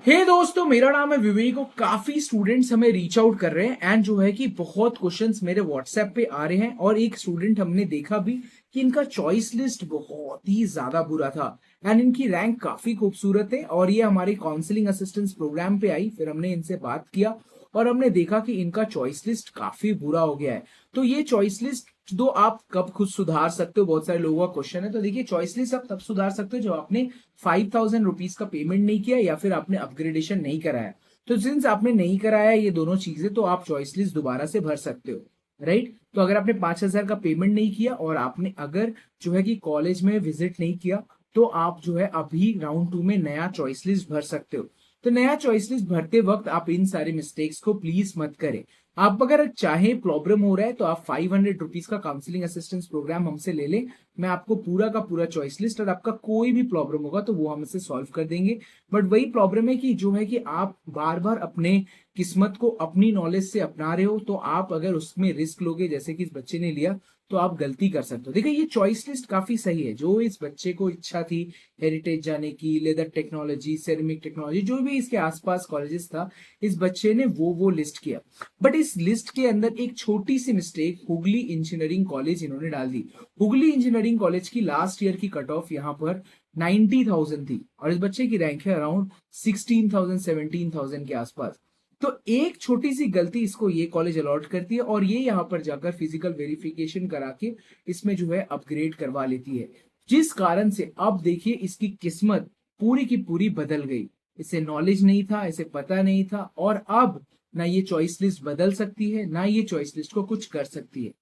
दोस्तों, मेरा नाम है विवेक और काफी स्टूडेंट्स हमें रीच आउट कर रहे हैं एंड जो है कि बहुत क्वेश्चंस मेरे व्हाट्सएप पे आ रहे हैं। और एक स्टूडेंट हमने देखा भी कि इनका चॉइस लिस्ट बहुत ही ज्यादा बुरा था एंड इनकी रैंक काफी खूबसूरत है। और ये हमारे काउंसलिंग असिस्टेंस प्रोग्राम पे आई, फिर हमने इनसे बात किया और हमने देखा कि इनका चॉइस लिस्ट काफी बुरा हो गया है। तो ये चॉइस लिस्ट तो आप कब खुद सुधार सकते हो, बहुत सारे लोगों का क्वेश्चन है। तो देखिए, चॉइस लिस्ट आप तब सुधार सकते हो जब आपने 5,000 रुपीज का पेमेंट नहीं किया या फिर आपने अपग्रेडेशन नहीं कराया। तो सिंस आपने नहीं कराया ये दोनों चीजें, तो आप चॉइस लिस्ट दोबारा से भर सकते हो, राइट। तो अगर आपने 5,000 का पेमेंट नहीं किया और आपने अगर जो है कि कॉलेज में विजिट नहीं किया, तो आप जो है अभी राउंड 2 में नया चॉइस लिस्ट भर सकते हो। तो नया चॉइस लिस्ट भरते वक्त आप इन सारे मिस्टेक्स को प्लीज मत करें। आप अगर चाहे प्रॉब्लम हो रहा है तो आप 500 रुपीज का काउंसलिंग असिस्टेंस प्रोग्राम हमसे ले लें। मैं आपको पूरा का पूरा चॉइस लिस्ट और आपका कोई भी प्रॉब्लम होगा तो वो हमसे सॉल्व कर देंगे। बट वही प्रॉब्लम है कि जो है कि आप बार बार अपने किस्मत को अपनी नॉलेज से अपना रहे हो, तो आप अगर उसमें रिस्क लोगे जैसे कि इस बच्चे ने लिया, तो आप गलती कर सकते हो। देखिए, ये चॉइस लिस्ट काफी सही है। जो इस बच्चे को इच्छा थी हेरिटेज जाने की, लेदर टेक्नोलॉजी, सेरेमिक टेक्नोलॉजी, जो भी इसके आसपास कॉलेजेस था, इस बच्चे ने वो लिस्ट किया। बट इस लिस्ट के अंदर एक छोटी सी मिस्टेक हुगली इंजीनियरिंग कॉलेज इन्होंने डाल दी। हुगली इंजीनियरिंग कॉलेज की लास्ट ईयर की कट ऑफ यहाँ पर 90,000 थी और इस बच्चे की रैंक है अराउंड 16,000 17,000 के आसपास। तो एक छोटी सी गलती इसको ये कॉलेज अलॉट करती है और ये यहाँ पर जाकर फिजिकल वेरिफिकेशन करा के इसमें जो है अपग्रेड करवा लेती है। जिस कारण से अब देखिए इसकी किस्मत पूरी की पूरी बदल गई। इसे नॉलेज नहीं था, इसे पता नहीं था, और अब ना ये चॉइस लिस्ट बदल सकती है ना ये चॉइस लिस्ट को कुछ कर सकती है।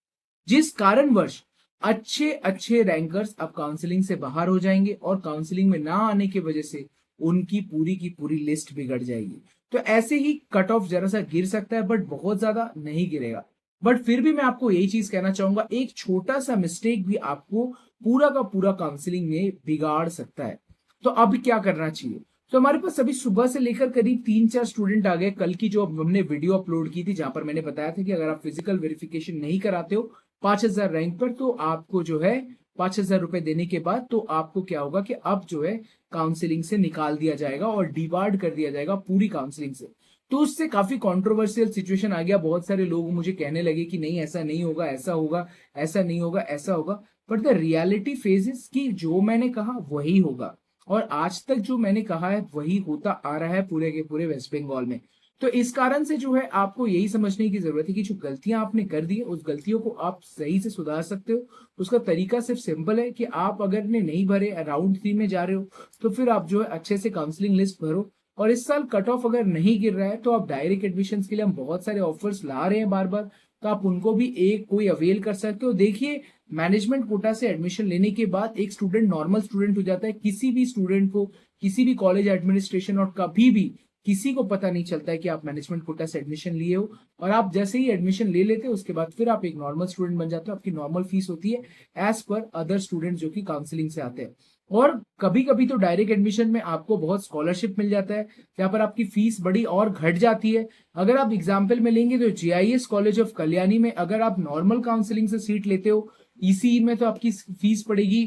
जिस कारणवश अच्छे अच्छे रैंकर्स अब काउंसलिंग से बाहर हो जाएंगे और काउंसलिंग में ना आने की वजह से उनकी पूरी की पूरी लिस्ट बिगड़ जाएगी। तो ऐसे ही कट ऑफ जरा सा गिर सकता है बट बहुत ज्यादा नहीं गिरेगा। बट फिर भी मैं आपको यही चीज कहना चाहूंगा, एक छोटा सा मिस्टेक भी आपको पूरा का पूरा काउंसलिंग में बिगाड़ सकता है। तो अब क्या करना चाहिए? तो हमारे पास अभी सुबह से लेकर करीब 3-4 स्टूडेंट आ गए। कल की जो हमने वीडियो अपलोड की थी जहां पर मैंने बताया था कि अगर आप फिजिकल वेरिफिकेशन नहीं कराते हो 5,000 रैंक पर, तो आपको जो है 5,000 रुपए देने के बाद तो आपको क्या होगा कि अब जो है काउंसलिंग से निकाल दिया जाएगा और डिबार्ड कर दिया जाएगा पूरी काउंसलिंग से। तो उससे काफी कंट्रोवर्शियल सिचुएशन आ गया। बहुत सारे लोग मुझे कहने लगे कि नहीं, ऐसा नहीं होगा, ऐसा होगा, ऐसा नहीं होगा, ऐसा होगा। बट द रियलिटी फेजेस की जो मैंने कहा वही होगा और आज तक जो मैंने कहा है वही होता आ रहा है पूरे के पूरे वेस्ट बंगाल में। तो इस कारण से जो है आपको यही समझने की जरूरत है कि जो गलतियां आपने कर दी है उस गलतियों को आप सही से सुधार सकते हो। उसका तरीका सिर्फ सिंपल है कि आप अगर ने नहीं भरे, राउंड 3 में जा रहे हो, तो फिर आप जो है अच्छे से काउंसलिंग लिस्ट भरो। और इस साल कट ऑफ अगर नहीं गिर रहा है तो आप डायरेक्ट एडमिशन के लिए हम बहुत सारे ऑफर्स ला रहे हैं बार बार, तो आप उनको भी एक कोई अवेल कर सकते हो। देखिए, मैनेजमेंट कोटा से एडमिशन लेने के बाद एक स्टूडेंट नॉर्मल स्टूडेंट हो जाता है। किसी भी स्टूडेंट को किसी भी कॉलेज एडमिनिस्ट्रेशन और कभी भी किसी को पता नहीं चलता है कि आप मैनेजमेंट कोटा से एडमिशन लिए हो। और आप जैसे ही एडमिशन ले लेते हो उसके बाद फिर आप एक नॉर्मल स्टूडेंट बन जाते हो। आपकी नॉर्मल फीस होती है एज पर अदर स्टूडेंट जो कि काउंसलिंग से आते हैं। और कभी कभी तो डायरेक्ट एडमिशन में आपको बहुत स्कॉलरशिप मिल जाता है जहां पर आपकी फीस बड़ी और घट जाती है। अगर आप एग्जाम्पल में लेंगे तो जीआईएस कॉलेज ऑफ कल्याणी में अगर आप नॉर्मल काउंसलिंग से सीट लेते हो ईसीई में, तो आपकी फीस पड़ेगी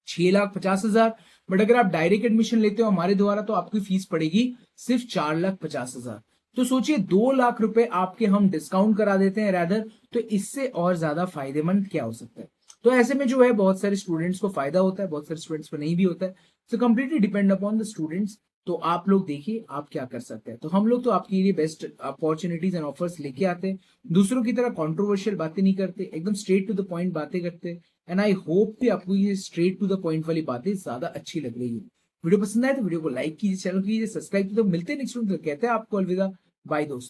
6,50,000। बट अगर आप डायरेक्ट एडमिशन लेते हो हमारे द्वारा तो आपकी फीस पड़ेगी सिर्फ 4,50,000। तो सोचिए 2 लाख रुपए आपके हम डिस्काउंट करा देते हैं रैदर। तो इससे और ज्यादा फायदेमंद क्या हो सकता है? तो ऐसे में जो है बहुत सारे स्टूडेंट्स को फायदा होता है, बहुत सारे स्टूडेंट्स को नहीं भी होता है। So completely depend upon the students. तो आप लोग देखिए आप क्या कर सकते हैं। तो हम लोग तो आपके लिए बेस्ट अपॉर्चुनिटीज एंड ऑफर्स लेके आते हैं। दूसरों की तरह कंट्रोवर्शियल बातें नहीं करते, एकदम स्ट्रेट टू द पॉइंट बातें करते हैं। एंड आई होप कि आपको ये स्ट्रेट टू द पॉइंट वाली बातें ज्यादा अच्छी लग रही है। वीडियो पसंद आए तो वीडियो को लाइक कीजिए, चैनल कीजिए सब्सक्राइब कीजिए। तो मिलते हैं नेक्स्ट वीडियो, तो कहते हैं आपको अलविदा, बाय दोस्तों।